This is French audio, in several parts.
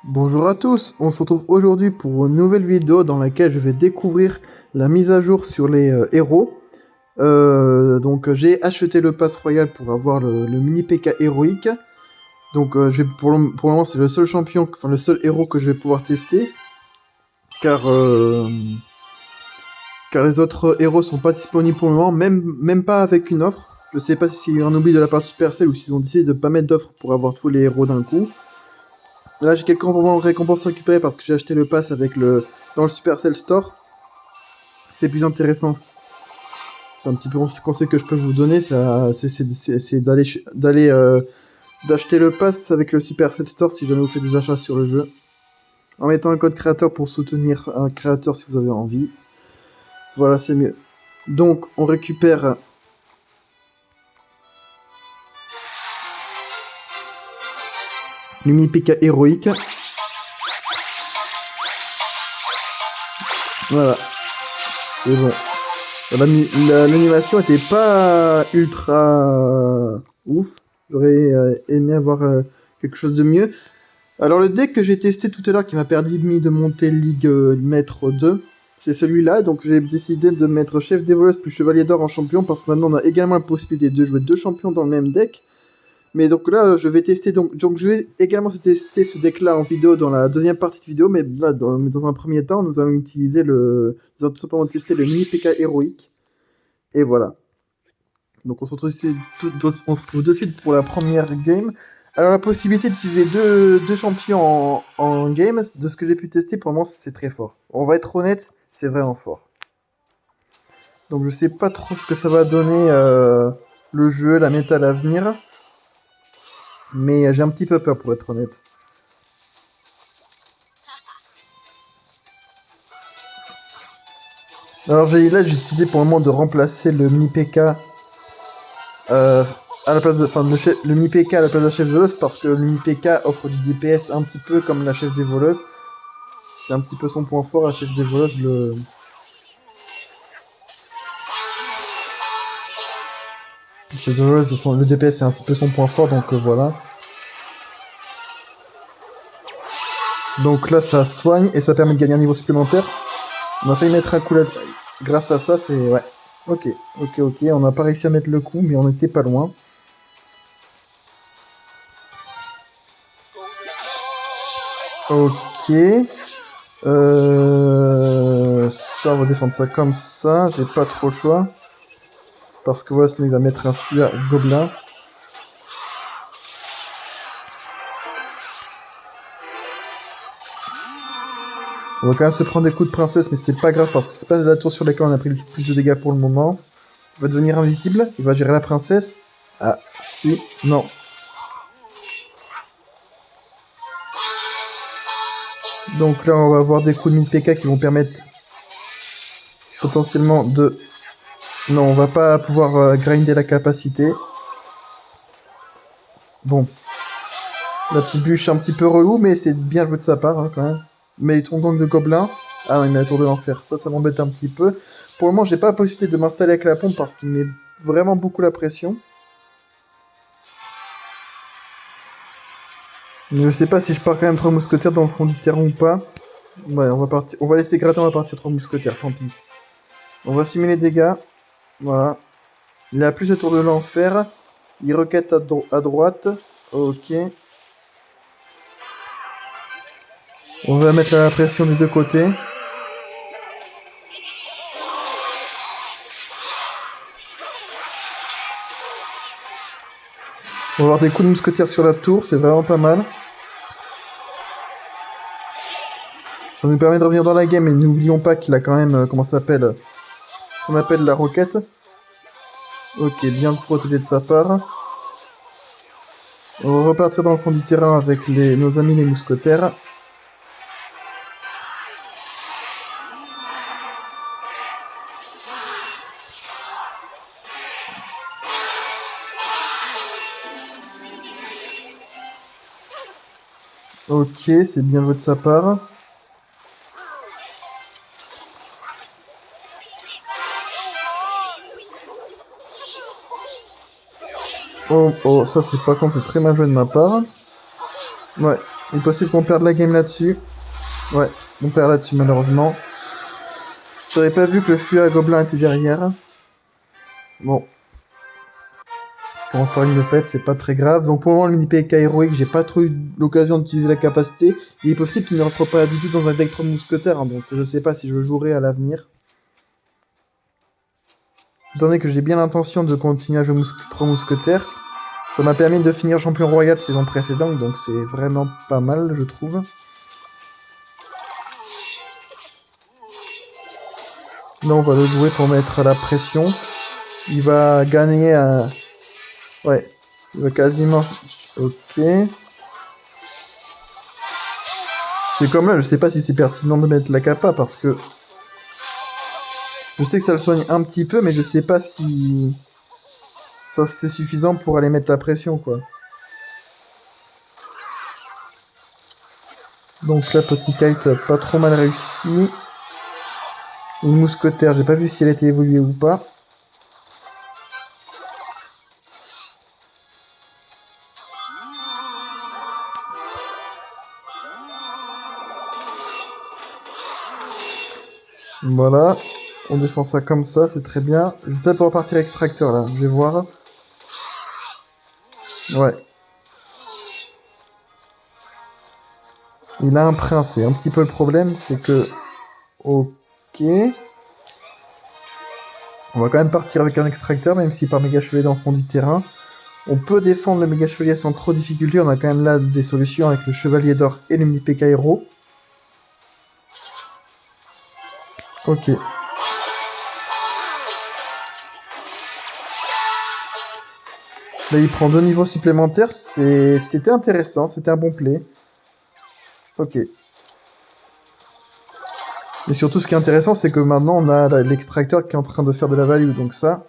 Bonjour à tous, on se retrouve aujourd'hui pour une nouvelle vidéo dans laquelle je vais découvrir la mise à jour sur les héros. J'ai acheté le pass royal pour avoir le mini P.K. héroïque. Pour le moment c'est le seul champion, enfin le seul héros que je vais pouvoir tester. Car, euh, car les autres héros sont pas disponibles pour le moment, même pas avec une offre. Je sais pas s'il y a un oubli de la part de Supercell ou s'ils ont décidé de pas mettre d'offre pour avoir tous les héros d'un coup. Là, j'ai quelques récompenses récupérées parce que j'ai acheté le pass dans le Supercell Store. C'est plus intéressant. C'est un petit peu un conseil que je peux vous donner, c'est d'acheter le pass avec le Supercell Store si jamais vous faites des achats sur le jeu. En mettant un code créateur pour soutenir un créateur si vous avez envie. Voilà, c'est mieux. Donc, on récupère le mini P.K. héroïque. Voilà, c'est bon. L'animation était pas ultra ouf. J'aurais aimé avoir quelque chose de mieux. Alors le deck que j'ai testé tout à l'heure qui m'a permis de monter Ligue Maître 2, c'est celui-là. Donc j'ai décidé de mettre Chef des voleuses plus Chevalier d'or en champion parce que maintenant on a également la possibilité de jouer deux champions dans le même deck. Mais donc là je vais tester, donc je vais également tester ce deck-là en vidéo dans la deuxième partie de vidéo. Mais là dans un premier temps nous allons utiliser nous allons tout simplement tester le mini P.K. héroïque. Et voilà. Donc on se retrouve de suite pour la première game. Alors la possibilité d'utiliser deux champions en game, de ce que j'ai pu tester pour le moment c'est très fort. On va être honnête, c'est vraiment fort. Donc je sais pas trop ce que ça va donner le jeu, la méta à l'avenir. Mais j'ai un petit peu peur pour être honnête. Alors j'ai décidé pour le moment de remplacer le mini PK à la place le mini PK à la place de la chef voleuse parce que le mini PK offre du DPS un petit peu comme la chef des voleuses. C'est un petit peu son point fort, la chef des voleuses. La chef des voleuses, le DPS c'est un petit peu son point fort, donc voilà. Donc là ça soigne et ça permet de gagner un niveau supplémentaire. On a failli mettre un coup là. Grâce à ça, c'est... Ouais. Ok. On n'a pas réussi à mettre le coup, mais on était pas loin. Ok. Ça, on va défendre ça comme ça. J'ai pas trop le choix. Parce que voilà, sinon il va mettre un flux à gobelin. On va quand même se prendre des coups de princesse, mais c'est pas grave parce que c'est pas la tour sur laquelle on a pris le plus de dégâts pour le moment. Il va devenir invisible. Il va gérer la princesse. Ah, si. Non. Donc là, on va avoir des coups de 1000 PK qui vont permettre potentiellement de... Non, on va pas pouvoir grinder la capacité. Bon. La petite bûche un petit peu relou, mais c'est bien joué de sa part hein, quand même. Mais ton gang de gobelins. Ah non, il met la tour de l'enfer. Ça m'embête un petit peu. Pour le moment, j'ai pas la possibilité de m'installer avec la pompe parce qu'il met vraiment beaucoup la pression. Je sais pas si je pars quand même 3 mousquetaires dans le fond du terrain ou pas. Ouais, on va partir. On va laisser gratter, on va partir 3 mousquetaires, tant pis. On va simuler les dégâts. Voilà. Il a plus la tour de l'enfer. Il requête à droite. Ok. On va mettre la pression des deux côtés. On va avoir des coups de mousquetaire sur la tour, c'est vraiment pas mal. Ça nous permet de revenir dans la game et n'oublions pas qu'il a quand même, comment ça s'appelle, ce qu'on appelle la roquette. Ok, bien protégé de sa part. On va repartir dans le fond du terrain avec nos amis les mousquetaires. Ok, c'est bien joué de sa part. Oh, ça c'est pas con, c'est très mal joué de ma part. Ouais, Il est possible qu'on perde la game là-dessus. Ouais, on perd là-dessus malheureusement. J'avais pas vu que le fût à gobelin était derrière. Bon. On commence par une défaite, c'est pas très grave. Donc pour le moment, le mini PK héroïque, j'ai pas trop eu l'occasion d'utiliser la capacité. Il est possible qu'il ne rentre pas du tout dans un deck 3 mousquetaires, hein, donc je sais pas si je jouerai à l'avenir. Étant donné que j'ai bien l'intention de continuer à jouer 3 mousquetaires, ça m'a permis de finir champion royal saison précédente, donc c'est vraiment pas mal, je trouve. Là, on va le jouer pour mettre la pression. Il va gagner à... Ouais, il va quasiment... Ok. C'est comme là, je sais pas si c'est pertinent de mettre la capa, parce que... Je sais que ça le soigne un petit peu, mais je sais pas si... Ça, c'est suffisant pour aller mettre la pression, quoi. Donc là, petit kite, pas trop mal réussi. Une mousquetaire, j'ai pas vu si elle était évoluée ou pas. Voilà. On défend ça comme ça, c'est très bien. Je vais peut-être pouvoir partir extracteur, là. Je vais voir. Ouais. Il a un prince, et un petit peu le problème, c'est que... Ok. On va quand même partir avec un extracteur, même si par méga chevalier dans le fond du terrain. On peut défendre le méga chevalier sans trop de difficulté. On a quand même là des solutions avec le chevalier d'or et le mini PK héros. Ok. Là, il prend 2 niveaux supplémentaires. C'était intéressant. C'était un bon play. Ok. Et surtout, ce qui est intéressant, c'est que maintenant, on a l'extracteur qui est en train de faire de la value. Donc ça...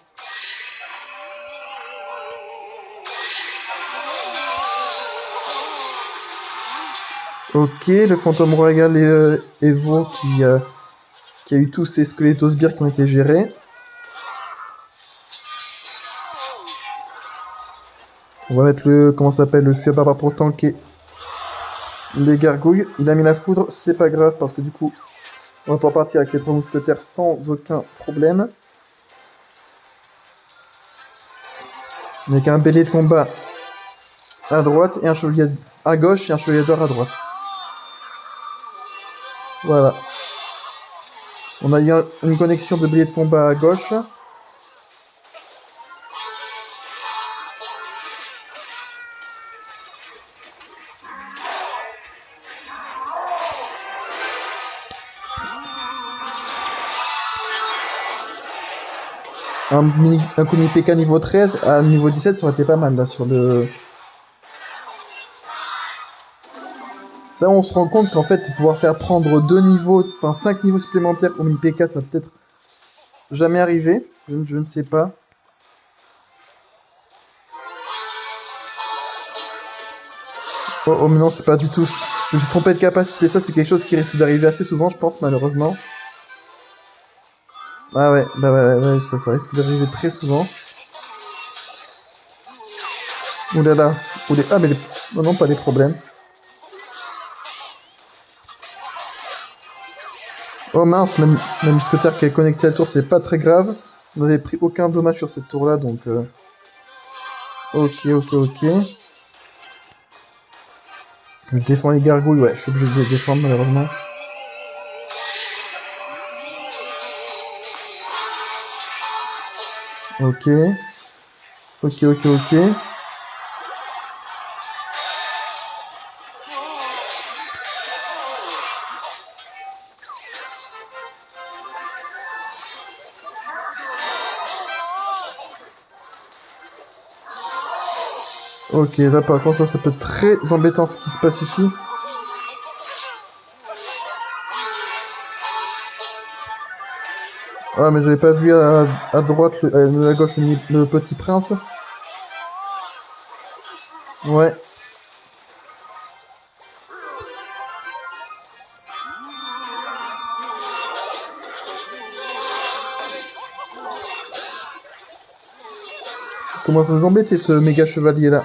Ok, le fantôme royal et Evo qui a eu tous ces squelettos-sbires qui ont été gérés. On va mettre le... Comment ça s'appelle? Le feu à barbare pour tanker les gargouilles. Il a mis la foudre, c'est pas grave parce que du coup, on va pouvoir partir avec les 3 mousquetaires sans aucun problème. Avec un bélier de combat à droite et un chevalier à gauche et un chevalier d'or à droite. Voilà. On a eu une connexion de bélier de combat à gauche. Un coup de PK niveau 13 à niveau 17, ça aurait été pas mal là sur le... Ça, on se rend compte qu'en fait, pouvoir faire prendre 2 niveaux, enfin 5 niveaux supplémentaires au mini PK, ça va peut-être jamais arriver. Je ne sais pas. Oh, oh, mais non, c'est pas du tout. Je me suis trompé de capacité. Ça, c'est quelque chose qui risque d'arriver assez souvent, je pense, malheureusement. Ah ouais, bah ouais, ça risque d'arriver très souvent. Oulala. Ah, mais les... Oh non, pas les problèmes. Oh mince, même mousquetaire qui est connecté à la tour, c'est pas très grave. On n'avait pris aucun dommage sur cette tour-là, donc... Ok. Je défends les gargouilles, ouais, je suis obligé de les défendre, malheureusement. Ok. Ok, là par contre, ça peut être très embêtant ce qui se passe ici. Ah, mais j'avais pas vu à droite, à gauche, le petit prince. Ouais. Il commence à nous embêter ce méga chevalier là.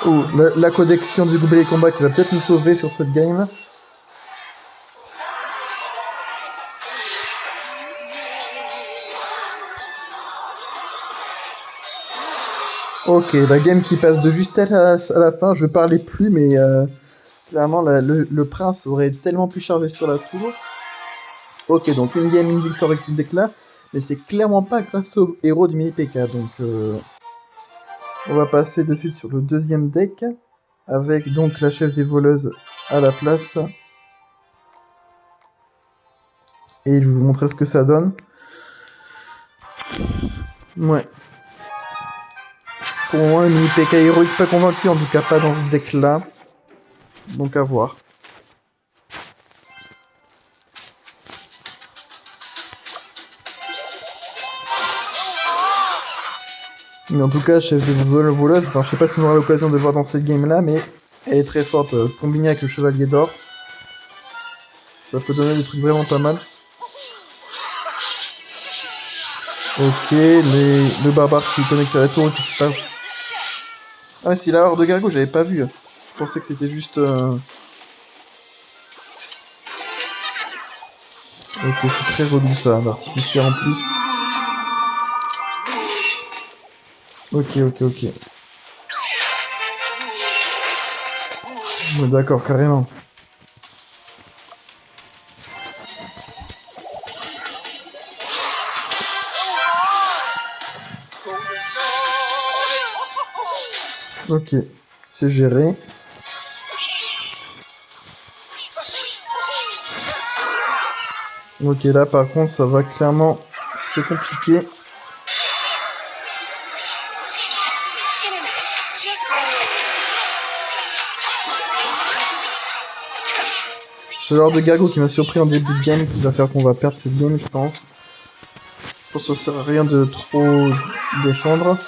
Oh, la connexion du gobelet combat qui va peut-être nous sauver sur cette game. Ok, la game qui passe de justesse à la fin, je parlais plus, mais clairement le prince aurait tellement pu charger sur la tour. Ok, donc une game, une victoire avec ce deck-là, mais c'est clairement pas grâce au héros du mini-PK, donc on va passer de suite sur le deuxième deck, avec donc la chef des voleuses à la place. Et je vais vous montrer ce que ça donne. Ouais. Pour moi, un mini PK héroïque pas convaincu, en tout cas pas dans ce deck-là. Donc à voir. Mais en tout cas, chef de voleuse, enfin je sais pas si on aura l'occasion de le voir dans cette game-là, mais elle est très forte. Combinée avec le chevalier d'or, ça peut donner des trucs vraiment pas mal. Ok, le barbare qui connecte à la tour et qui se passe. Ah, c'est la horde de Gargouille, j'avais pas vu. Je pensais que c'était juste. Ok, c'est très relou ça, l'artificiel en plus. Ok. Ouais, d'accord, carrément. Ok, c'est géré. Ok, là par contre, ça va clairement se compliquer. Ce genre de Gago qui m'a surpris en début de game, qui va faire qu'on va perdre cette game, je pense. Je pense que ça sert à rien de trop défendre.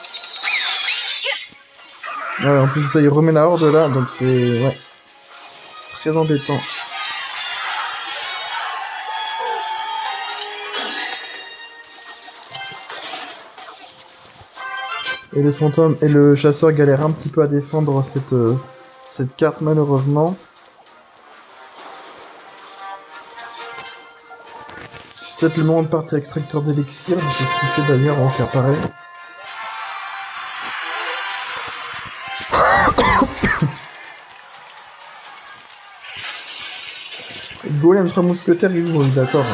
Ouais, en plus ça, il remet la horde là, donc c'est... Ouais. C'est très embêtant. Et le fantôme et le chasseur galèrent un petit peu à défendre cette carte malheureusement. C'est peut-être le moment de partir extracteur d'élixir, c'est ce qu'il fait d'ailleurs, on va faire pareil. Golem 3 mousquetaires, il joue, d'accord.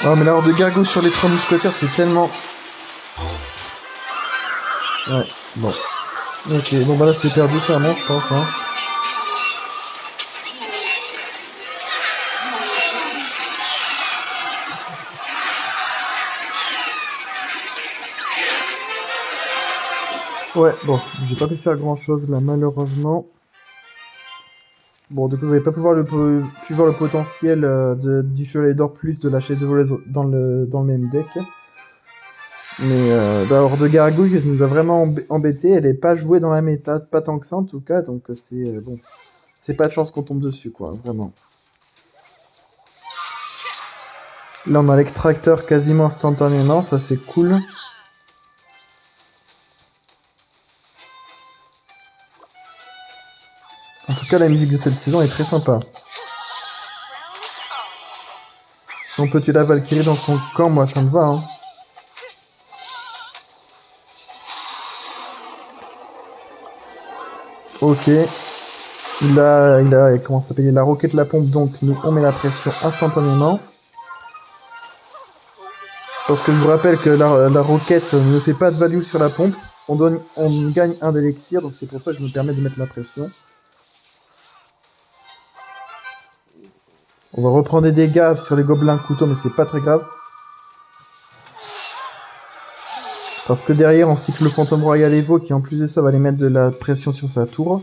Oh mais la horde de Gargouille sur les 3 mousquetaires, c'est tellement... Ouais, bon. Ok, bon bah là c'est perdu clairement, je pense. Hein. Ouais, bon, j'ai pas pu faire grand chose là malheureusement. Bon, du coup, vous n'avez pas pu voir le potentiel du Chevalier d'Or plus de la chef de voleuse dans le même deck. Mais la Horde de Gargouille nous a vraiment embêté. Elle n'est pas jouée dans la méta, pas tant que ça en tout cas. Donc c'est bon, c'est pas de chance qu'on tombe dessus, quoi, vraiment. Là, on a l'extracteur quasiment instantanément, ça c'est cool. En tout cas, la musique de cette saison est très sympa. Si on peut tuer la Valkyrie dans son camp, moi ça me va. Hein. Ok. Comment ça s'appelle? La roquette la pompe, donc nous on met la pression instantanément. Parce que je vous rappelle que la roquette ne fait pas de value sur la pompe. On gagne un d'élixir, donc c'est pour ça que je me permets de mettre la pression. On va reprendre des dégâts sur les gobelins couteaux, mais c'est pas très grave. Parce que derrière, on cycle le fantôme royal Evo, qui en plus de ça va aller mettre de la pression sur sa tour.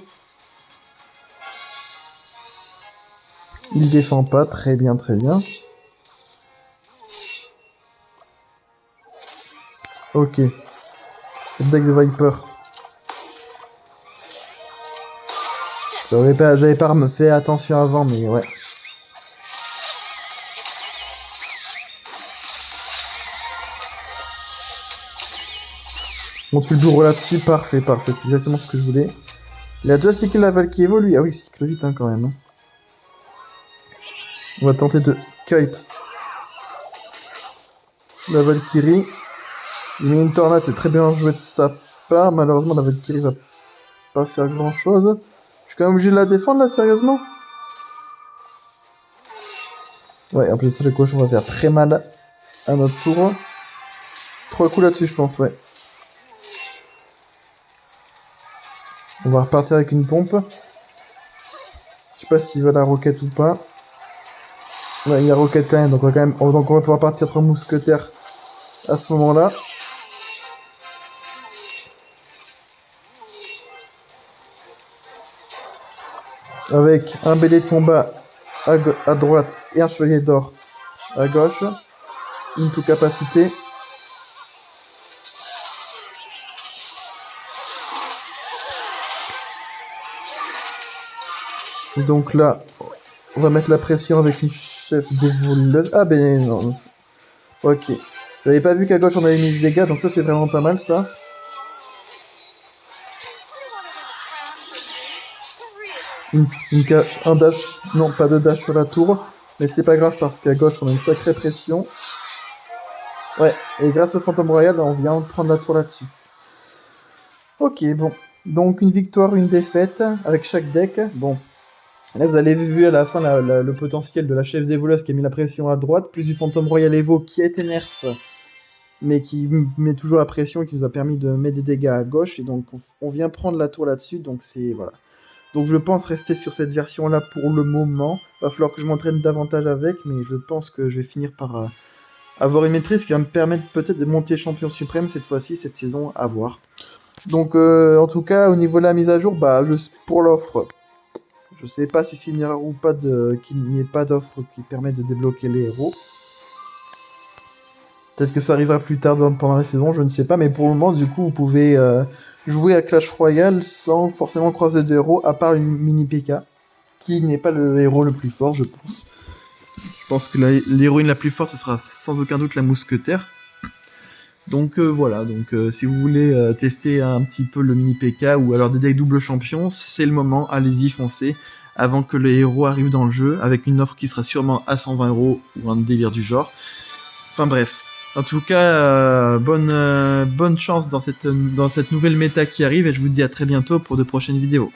Il défend pas, très bien, très bien. Ok. C'est le deck de Viper. J'avais pas fait attention avant, mais ouais. Bon, tu le bourres là-dessus, parfait, parfait. C'est exactement ce que je voulais. Il a déjà cyclé la Val qui évolue. Ah oui, il cycle vite hein, quand même. Hein. On va tenter de kite la Valkyrie. Il met une tornade, c'est très bien joué de sa part. Malheureusement, la Valkyrie va pas faire grand chose. Je suis quand même obligé de la défendre là, sérieusement. Ouais, en plus, le cochon va faire très mal à notre tour. 3 coups là-dessus, je pense, ouais. On va repartir avec une pompe. Je sais pas s'il va la roquette ou pas. Ouais, il y a roquette quand même, donc on va pouvoir partir 3 mousquetaires à ce moment-là. Avec un bélier de combat à droite et un chevalier d'or à gauche. Into capacité. Donc là, on va mettre la pression avec une chef dévoleuse. Ah ben non. Ok. J'avais pas vu qu'à gauche on avait mis des dégâts, donc ça c'est vraiment pas mal ça. Un dash, non pas de dash sur la tour, mais c'est pas grave parce qu'à gauche on a une sacrée pression. Ouais, et grâce au Fantôme Royal, on vient de prendre la tour là-dessus. Ok, bon. Donc une victoire, une défaite avec chaque deck. Bon, là vous avez vu à la fin le potentiel de la chef des voleuses qui a mis la pression à droite, plus du Fantôme Royal Evo qui a été nerf, mais qui met toujours la pression et qui nous a permis de mettre des dégâts à gauche. Et donc on vient prendre la tour là-dessus, donc c'est... voilà. Donc je pense rester sur cette version-là pour le moment. Va falloir que je m'entraîne davantage avec, mais je pense que je vais finir par avoir une maîtrise qui va me permettre peut-être de monter champion suprême cette fois-ci, cette saison, à voir. Donc en tout cas, au niveau de la mise à jour, bah, pour l'offre, je sais pas si s'il n'y aura ou pas qu'il n'y ait pas d'offre qui permet de débloquer les héros. Peut-être que ça arrivera plus tard pendant la saison, je ne sais pas, mais pour le moment, du coup, vous pouvez jouer à Clash Royale sans forcément croiser de héros, à part une mini PK, qui n'est pas le héros le plus fort, je pense. Je pense que l'héroïne la plus forte, ce sera sans aucun doute la mousquetaire. Donc voilà, donc si vous voulez tester un petit peu le mini PK ou alors des decks double champion, c'est le moment, allez-y, foncez, avant que le héros arrive dans le jeu, avec une offre qui sera sûrement à 120 € ou un délire du genre. Enfin bref. En tout cas, bonne chance dans cette nouvelle méta qui arrive et je vous dis à très bientôt pour de prochaines vidéos.